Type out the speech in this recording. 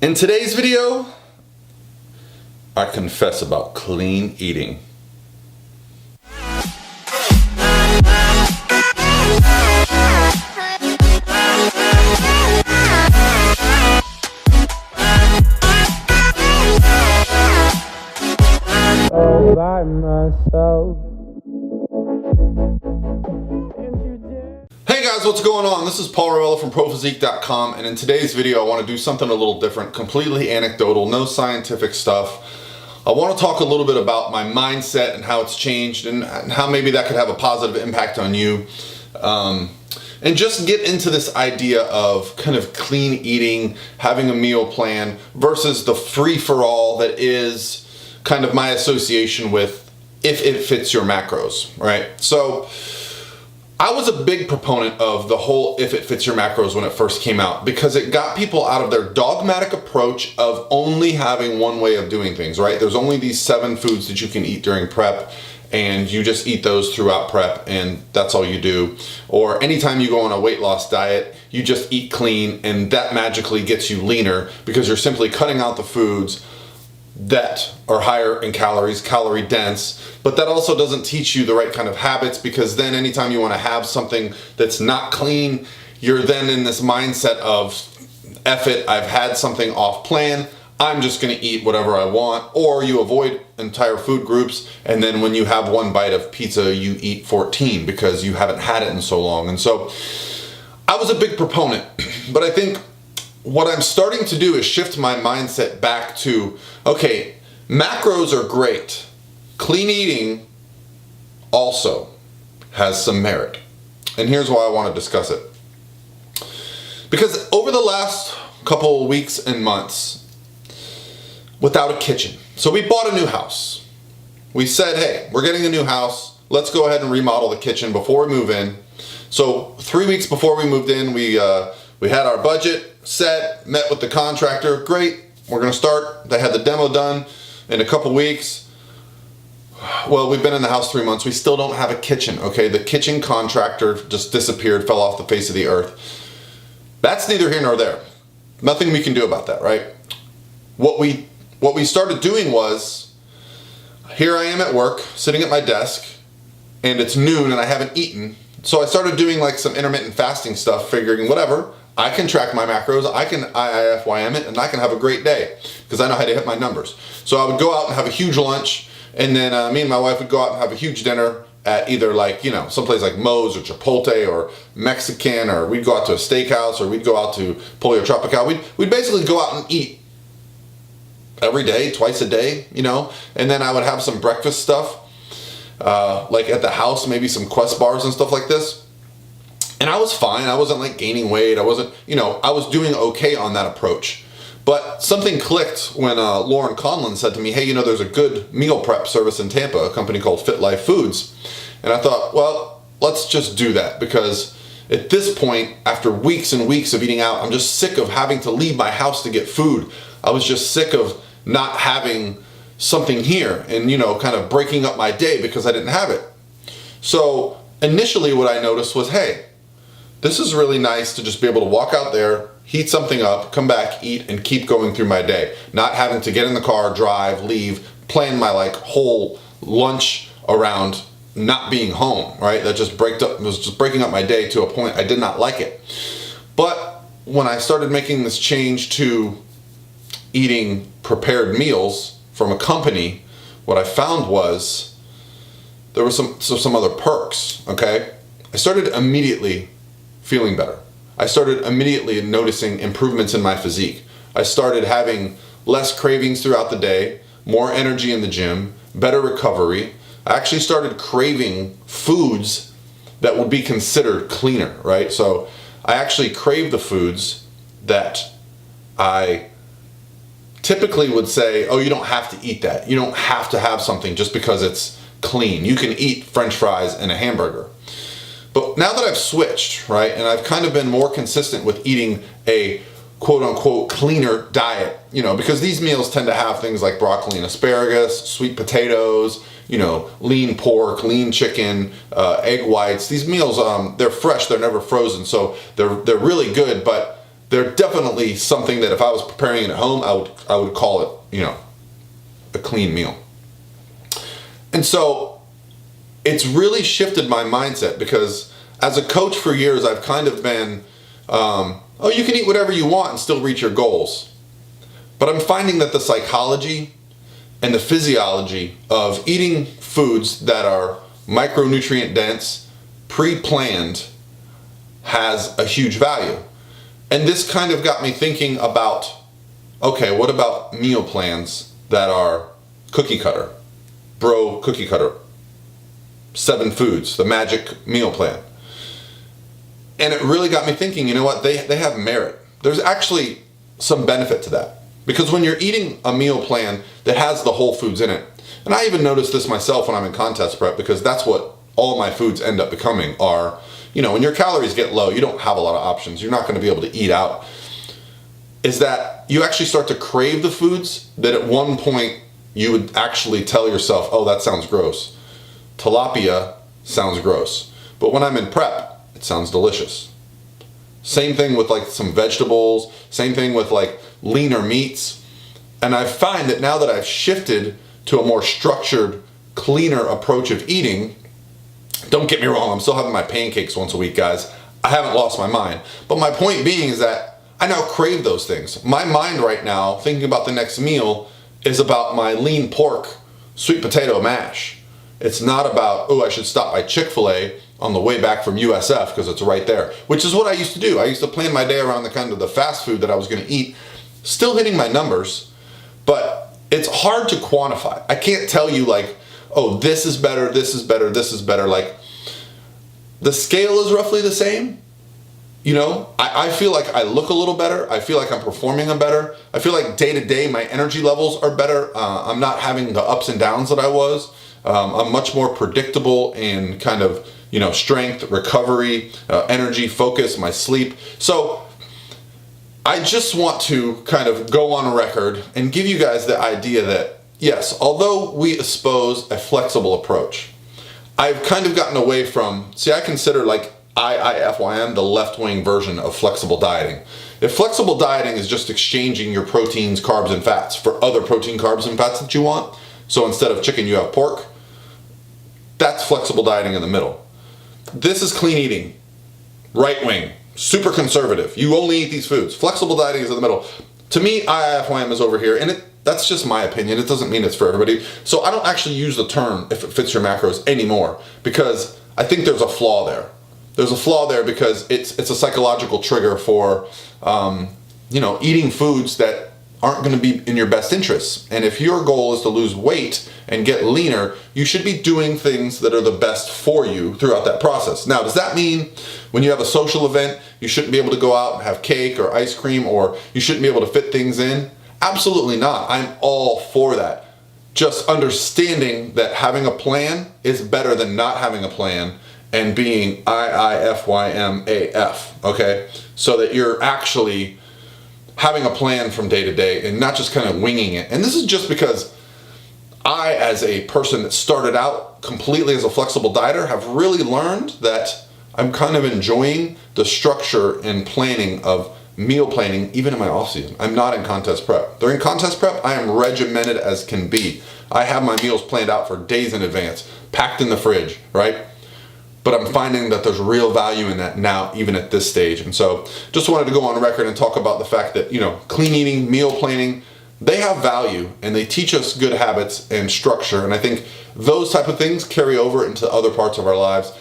In today's video, I confess about clean eating. All by myself. Hey guys, what's going on? This is Paul Ravella from ProPhysique.com, and in today's video I want to do something a little different, completely anecdotal, no scientific stuff. I want to talk a little bit about my mindset and how it's changed and how maybe that could have a positive impact on you. And just get into this idea of kind of clean eating, having a meal plan versus the free-for-all that is kind of my association with if it fits your macros, right? So I was a big proponent of the whole if it fits your macros when it first came out because it got people out of their dogmatic approach of only having one way of doing things, right? There's only these 7 foods that you can eat during prep and you just eat those throughout prep and that's all you do. Or anytime you go on a weight loss diet, you just eat clean and that magically gets you leaner because you're simply cutting out the foods that are higher in calories, calorie dense, but that also doesn't teach you the right kind of habits because then anytime you want to have something that's not clean, you're then in this mindset of F it, I've had something off plan, I'm just going to eat whatever I want, or you avoid entire food groups and then when you have one bite of pizza you eat 14 because you haven't had it in so long. And so I was a big proponent, but I think what I'm starting to do is shift my mindset back to, okay, macros are great. Clean eating also has some merit. And here's why I want to discuss it. Because over the last couple of weeks and months, without a kitchen. So we bought a new house. We said, hey, we're getting a new house. Let's go ahead and remodel the kitchen before we move in. So 3 weeks before we moved in, we had our budget set, met with the contractor. Great, we're gonna start. They had the demo done in a couple weeks. Well, we've been in the house 3 months. We still don't have a kitchen, okay? The kitchen contractor just disappeared, fell off the face of the earth. That's neither here nor there. Nothing we can do about that, right? What we started doing was, here I am at work, sitting at my desk, and it's noon and I haven't eaten. So I started doing like some intermittent fasting stuff, figuring whatever, I can track my macros, I can IIFYM it, and I can have a great day because I know how to hit my numbers. So I would go out and have a huge lunch, and then me and my wife would go out and have a huge dinner at either like, you know, someplace like Moe's or Chipotle or Mexican, or we'd go out to a steakhouse, or we'd go out to Pollo Tropical. We'd basically go out and eat every day, twice a day, you know, and then I would have some breakfast stuff, like at the house, maybe some Quest bars and stuff like this. And I was fine. I wasn't like gaining weight. I wasn't, you know, I was doing okay on that approach. But something clicked when Lauren Conlon said to me, hey, you know, there's a good meal prep service in Tampa, a company called Fit Life Foods. And I thought, well, let's just do that because at this point, after weeks and weeks of eating out, I'm just sick of having to leave my house to get food. I was just sick of not having something here and, you know, kind of breaking up my day because I didn't have it. So initially what I noticed was, hey, this is really nice to just be able to walk out there, heat something up, come back, eat, and keep going through my day. Not having to get in the car, drive, leave, plan my like whole lunch around not being home, right? That just was just breaking up my day to a point I did not like it. But when I started making this change to eating prepared meals from a company, what I found was there were some other perks, okay? I started immediately feeling better. I started immediately noticing improvements in my physique. I started having less cravings throughout the day, more energy in the gym, better recovery. I actually started craving foods that would be considered cleaner, right? So I actually crave the foods that I typically would say, oh, you don't have to eat that. You don't have to have something just because it's clean. You can eat French fries and a hamburger. But now that I've switched, right, and I've kind of been more consistent with eating a quote-unquote cleaner diet, you know, because these meals tend to have things like broccoli and asparagus, sweet potatoes, you know, lean pork, lean chicken, egg whites. These meals, they're fresh, they're never frozen, so they're really good, but they're definitely something that if I was preparing it at home, I would call it, you know, a clean meal. And so it's really shifted my mindset, because as a coach for years, I've kind of been, oh, you can eat whatever you want and still reach your goals. But I'm finding that the psychology and the physiology of eating foods that are micronutrient dense, pre-planned, has a huge value. And this kind of got me thinking about, okay, what about meal plans that are cookie cutter? Bro cookie cutter. 7 foods, the magic meal plan. And it really got me thinking, you know what, they have merit. There's actually some benefit to that. Because when you're eating a meal plan that has the whole foods in it, and I even notice this myself when I'm in contest prep, because that's what all my foods end up becoming are, you know, when your calories get low, you don't have a lot of options. You're not going to be able to eat out. Is that you actually start to crave the foods that at one point you would actually tell yourself, oh, that sounds gross. Tilapia sounds gross. But when I'm in prep, it sounds delicious. Same thing with like some vegetables, same thing with like leaner meats. And I find that now that I've shifted to a more structured, cleaner approach of eating, don't get me wrong, I'm still having my pancakes once a week, guys. I haven't lost my mind. But my point being is that I now crave those things. My mind right now, thinking about the next meal, is about my lean pork, sweet potato mash. It's not about, oh, I should stop by Chick-fil-A on the way back from USF because it's right there, which is what I used to do. I used to plan my day around the kind of the fast food that I was going to eat, still hitting my numbers, but it's hard to quantify. I can't tell you like, oh, this is better, this is better, this is better. Like, the scale is roughly the same. You know, I feel like I look a little better. I feel like I'm performing better. I feel like day to day my energy levels are better. I'm not having the ups and downs that I was. I'm much more predictable in kind of, you know, strength, recovery, energy, focus, my sleep. So I just want to kind of go on record and give you guys the idea that, yes, although we espouse a flexible approach, I've kind of gotten away from, see, I consider like IIFYM the left-wing version of flexible dieting. If flexible dieting is just exchanging your proteins, carbs, and fats for other protein, carbs, and fats that you want, so instead of chicken you have pork, that's flexible dieting in the middle. This is clean eating, right-wing, super conservative. You only eat these foods. Flexible dieting is in the middle. To me, IIFYM is over here, and that's just my opinion. It doesn't mean it's for everybody. So I don't actually use the term if it fits your macros anymore, because I think there's a flaw there. There's a flaw there because it's a psychological trigger for, you know, eating foods that aren't going to be in your best interests. And if your goal is to lose weight and get leaner, you should be doing things that are the best for you throughout that process. Now, does that mean when you have a social event, you shouldn't be able to go out and have cake or ice cream, or you shouldn't be able to fit things in? Absolutely not. I'm all for that. Just understanding that having a plan is better than not having a plan and being IIFYMAF, okay? So that you're actually having a plan from day to day and not just kind of winging it. And this is just because I, as a person that started out completely as a flexible dieter, have really learned that I'm kind of enjoying the structure and planning of meal planning even in my off season. I'm not in contest prep. During contest prep, I am regimented as can be. I have my meals planned out for days in advance, packed in the fridge, right? But I'm finding that there's real value in that now, even at this stage. And so just wanted to go on record and talk about the fact that, you know, clean eating, meal planning, they have value and they teach us good habits and structure. And I think those type of things carry over into other parts of our lives.